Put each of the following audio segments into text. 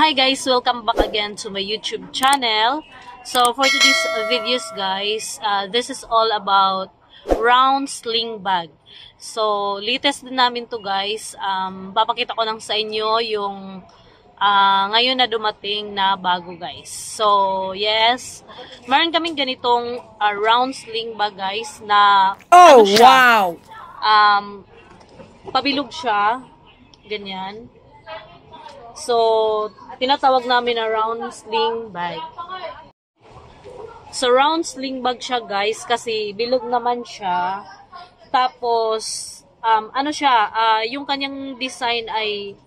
Hi guys, welcome back again to my YouTube channel. So for today's videos guys, this is all about round sling bag. So latest din namin to guys. Papakita ko lang sa inyo yung ngayon na dumating na bago guys. So yes, meron kaming ganitong round sling bag guys na ano siya, wow! Pabilog siya, ganyan. So, tinatawag namin na round sling bag. So, round sling bag siya guys kasi bilog naman siya. Tapos, ano siya, yung kanyang design ay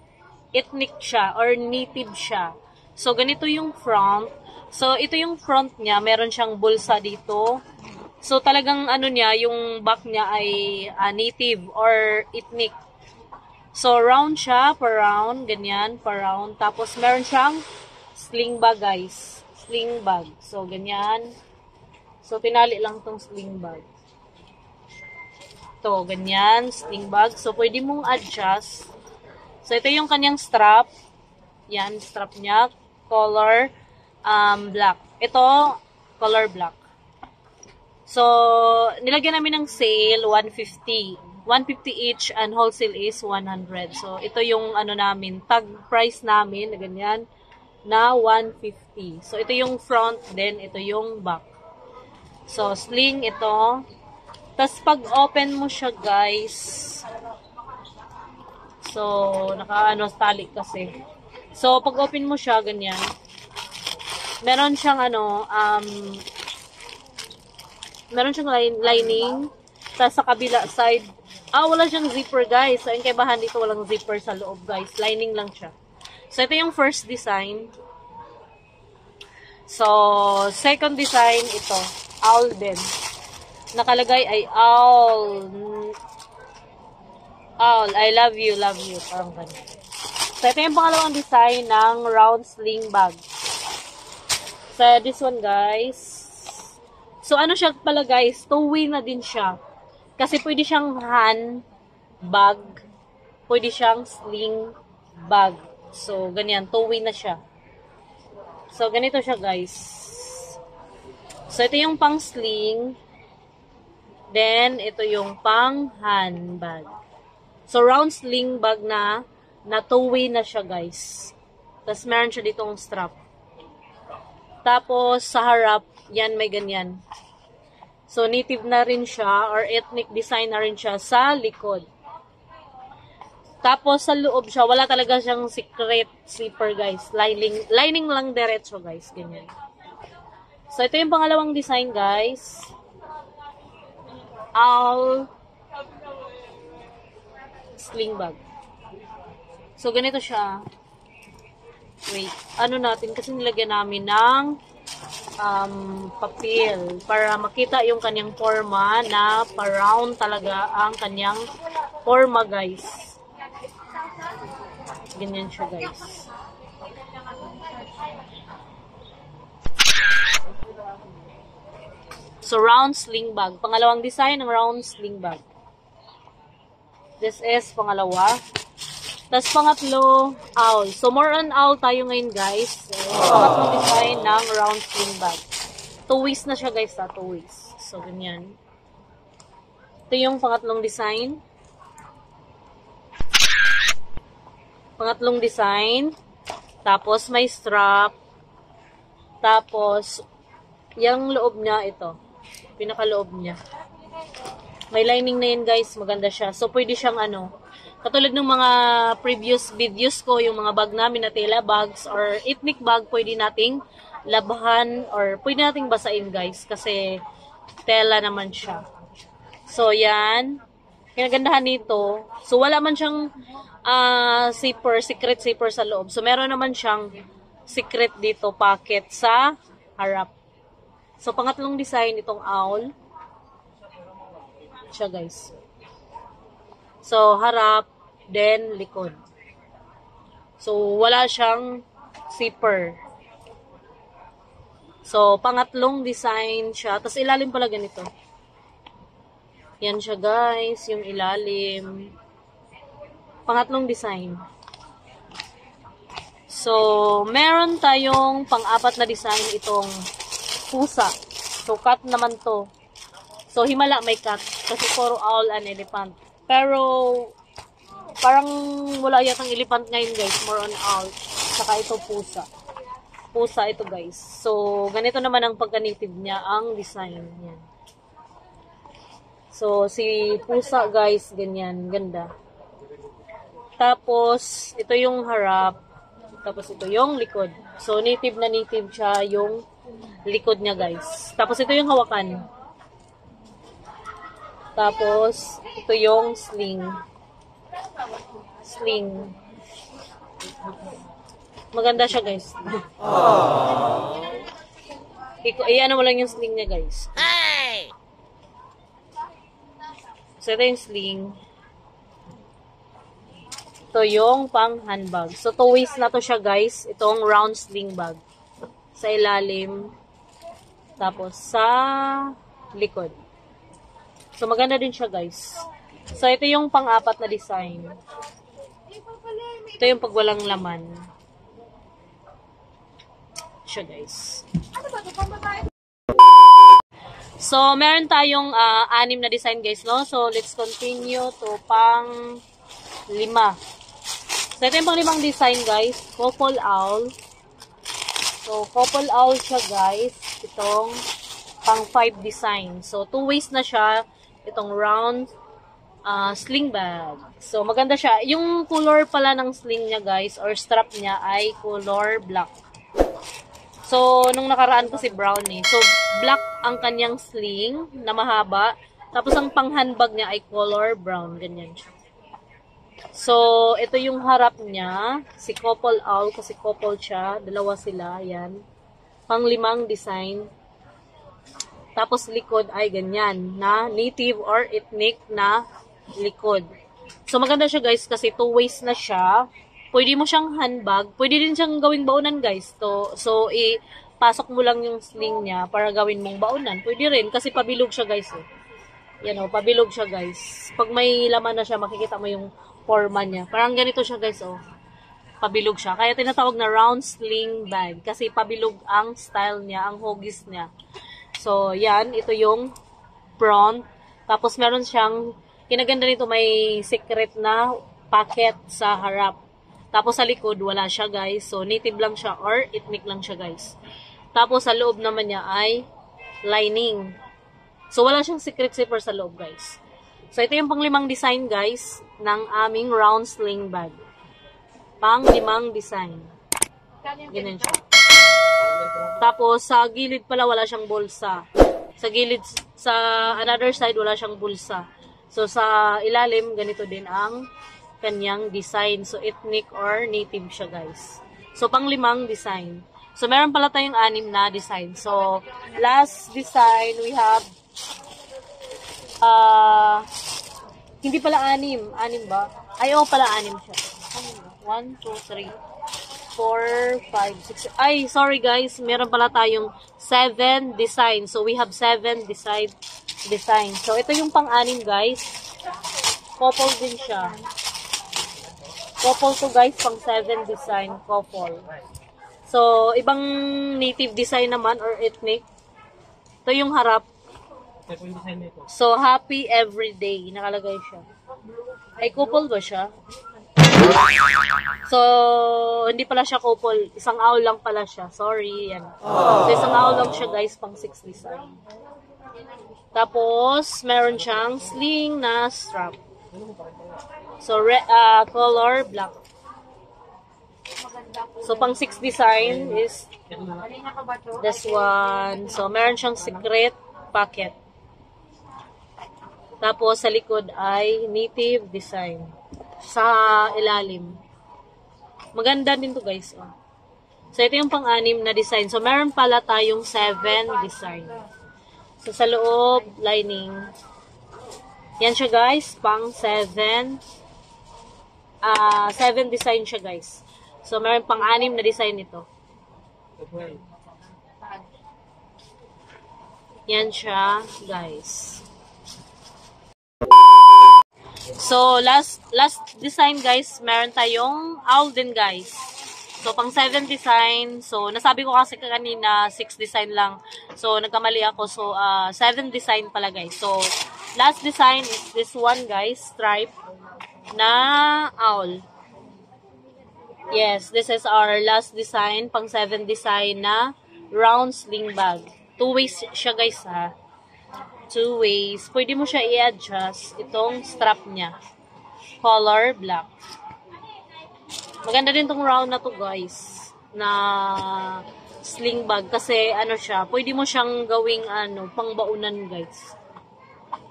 ethnic siya or native siya. So, ganito yung front. So, ito yung front niya. Meron siyang bulsa dito. So, talagang ano niya, yung back niya ay native or ethnic. So, round siya, per round, ganyan, per round. Tapos, meron siyang sling bag, guys. Sling bag. So, ganyan. So, tinali lang tong sling bag. Ito, ganyan, sling bag. So, pwede mong adjust. So, ito yung kanyang strap. Yan, strap niya. Color, black. Ito, color black. So, nilagyan namin ng sale, 150. 150 each and wholesale is 100. So, ito yung ano namin, tag price namin na ganyan na 150. So, ito yung front, then ito yung back. So, sling ito. Tapos, pag open mo siya, guys. So, tali kasi. So, pag open mo siya, ganyan. Meron siyang meron siyang lining. Tapos, sa kabila side, wala siyang zipper, guys. So, yung kaibahan dito, walang zipper sa loob, guys. Lining lang siya. So, ito yung first design. So, second design, ito. Owl din. Nakalagay ay owl. Owl. I love you, love you. Parang ganyan. So, ito yung pangalawang design ng round sling bag. So, this one, guys. So, ano siya pala, guys? Two-way na din siya. Kasi pwede siyang hand bag, pwede siyang sling bag. So, ganyan, two-way na siya. So, ganito siya, guys. So, ito yung pang sling. Then, ito yung pang hand bag. So, round sling bag na two-way na siya, guys. Tapos, meron siya ditong strap. Tapos, sa harap, yan, may ganyan. So, native na rin siya or ethnic design na rin siya sa likod. Tapos, sa loob siya, wala talaga siyang secret zipper, guys. Lining lang diretso, guys. Ganyan. So, ito yung pangalawang design, guys. Owl sling bag. So, ganito siya. Wait. Ano natin? Kasi nilagyan namin ng papel para makita yung kanyang forma na pa-round talaga ang kanyang forma, guys. Ganyan siya, guys. So, round sling bag. Pangalawang design ng round sling bag. This is pangalawa. Tapos pangatlo, owl. So, more on owl tayo ngayon, guys. So, pangatlong design ng round sling bag. Two ways na siya, guys, two ways. So, ganyan. Ito yung pangatlong design. Pangatlong design. Tapos, may strap. Tapos, yung loob niya, ito. Pinakaloob niya. May lining na yun, guys. Maganda siya. So, pwede siyang katulad ng mga previous videos ko, yung mga bag namin na tela bags or ethnic bag, pwede nating labahan or pwede nating basain, guys. Kasi tela naman siya. So, yan. Kinagandahan nito. So, wala man siyang secret zipper sa loob. So, meron naman siyang secret dito, pocket sa harap. So, pangatlong design, itong owl. Siya, guys. So, harap, then likod. So, wala siyang zipper. So, pangatlong design siya. Tapos, ilalim pala ganito. Yan siya, guys. Yung ilalim. Pangatlong design. So, meron tayong pang-apat na design itong pusa. So, cat naman to. So, himala may cat. Kasi puro owl and elephant. Pero, parang wala yatang elephant ngayon guys. More on owl. Saka ito pusa. Pusa ito guys. So, ganito naman ang pagka-native niya, ang design. Yan. So, si pusa guys, ganyan. Ganda. Tapos, ito yung harap. Tapos, ito yung likod. So, native na native siya yung likod niya guys. Tapos, ito yung hawakan. Tapos, ito yung sling. Sling. Maganda siya guys. Iyan mo lang yung sling niya guys. Hey! So, ito yung sling. Ito yung pang handbag. So, 2 ways na to siya guys. Itong round sling bag. Sa ilalim. Tapos, sa likod. So, maganda din siya guys. So, ito yung pang-apat na design. Ito yung pag walang laman. Siya guys. So, meron tayong 6 na design guys, no? So, let's continue to pang 5. So, ito yung pang 5 design guys. Couple owl. So, couple owl siya guys. Itong pang 5 design. So, 2 ways na siya. Itong round sling bag. So, maganda siya. Yung color pala ng sling niya guys, or strap niya ay color black. So, nung nakaraan ko si brown eh. So, black ang kanyang sling na mahaba. Tapos, ang pang-handbag niya ay color brown. Ganyan siya. So, ito yung harap niya. Si couple owl, kasi couple siya. Dalawa sila. Yan. Pang-5 design. Tapos, likod ay ganyan. Na native or ethnic na likod. So, maganda siya guys kasi 2 ways na siya. Pwede mo siyang handbag. Pwede din siyang gawing baunan guys. So, ipasok mo lang yung sling niya para gawin mong baunan. Pwede rin kasi pabilog siya guys. Yan o, pabilog siya guys. Pag may laman na siya, makikita mo yung forma niya. Parang ganito siya guys o. Pabilog siya. Kaya tinatawag na round sling bag. Kasi pabilog ang style niya, ang hugis niya. So, yan. Ito yung front. Tapos, meron siyang, kinaganda nito, may secret na pocket sa harap. Tapos, sa likod, wala siya, guys. So, native lang siya or ethnic lang siya, guys. Tapos, sa loob naman niya ay lining. So, wala siyang secret zipper sa loob, guys. So, ito yung pang-5 design, guys, ng aming round sling bag. Pang-5 design. Ganyan siya. Tapos, sa gilid pala, wala siyang bulsa. Sa gilid, sa another side, wala siyang bulsa. So, sa ilalim, ganito din ang kanyang design. So, ethnic or native siya, guys. So, pang-5 design. So, meron pala tayong 6 na design. So, last design, we have, hindi pala 6. 6 ba? Ay, oo pala 6 siya. 1, 2, 3. 4, 5, 6. Ay, sorry guys. Meron pala tayong 7 design. So, we have 7 design. So, ito yung pang-6 guys. Couple din siya. Couple to guys, pang 7 design. Couple. So, ibang native design naman or ethnic. Ito yung harap. So, happy everyday. Nakalagay siya. Ay, couple ba siya? So, hindi pala siya couple. Isang owl lang pala siya. Sorry. Yan. So, isang owl lang siya guys, pang 6 design. Tapos, meron siyang sling na strap. So, color black. So, pang 6 design is this one. So, meron siyang secret pocket. Tapos, sa likod ay native design. Sa ilalim. Maganda din to guys. Oh. So, ito yung pang-6 na design. So, meron pala tayong 7 design. So, sa loob, lining. Yan siya guys. Pang 7. 7 design siya guys. So, meron pang-6 na design ito. Yan siya guys. So, last design guys, meron tayong owl din guys. So, pang 7 design. So, nasabi ko kasi kanina, 6 design lang. So, nagkamali ako. So, 7 design pala, guys. So, last design is this one, guys. Stripe na owl. Yes, this is our last design. Pang 7 design na round sling bag. 2 ways siya, guys, ha. 2 ways. Pwede mo siya i-adjust itong strap niya. Color black. Maganda din tong round na to, guys, na sling bag kasi ano siya, pwede mo siyang gawing pangbaunan, guys.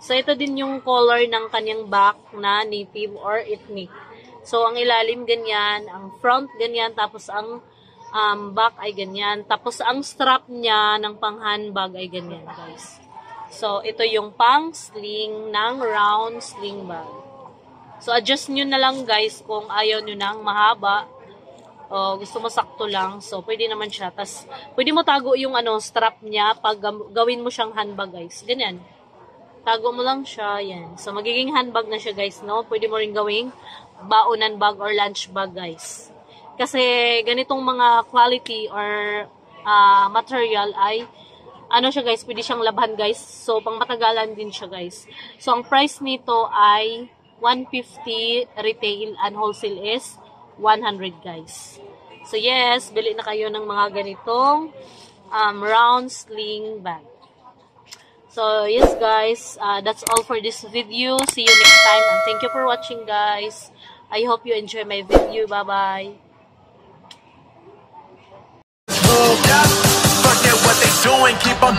So ito din yung color ng kanyang back na native or ethnic. So ang ilalim ganyan, ang front ganyan, tapos ang back ay ganyan, tapos ang strap niya ng pang handbag ay ganyan, guys. So ito yung pang sling ng round sling bag. So, adjust nyo na lang, guys, kung ayaw nyo nang mahaba o gusto mo sakto lang. So, pwede naman siya. Tapos, pwede mo tago yung strap niya pag gawin mo siyang handbag, guys. Ganyan. Tago mo lang siya. Yan. So, magiging handbag na siya, guys, no? Pwede mo rin gawing baonan bag or lunch bag, guys. Kasi, ganitong mga quality or material ay siya, guys, pwede siyang labhan, guys. So, pang matagalan din siya, guys. So, ang price nito ay 150 retail and wholesale is 100, guys. So yes, bili na kayo ng mga ganitong round sling bag. So yes, guys, that's all for this video. See you next time and thank you for watching, guys. I hope you enjoy my video. Bye-bye. Forget what they doing, keep on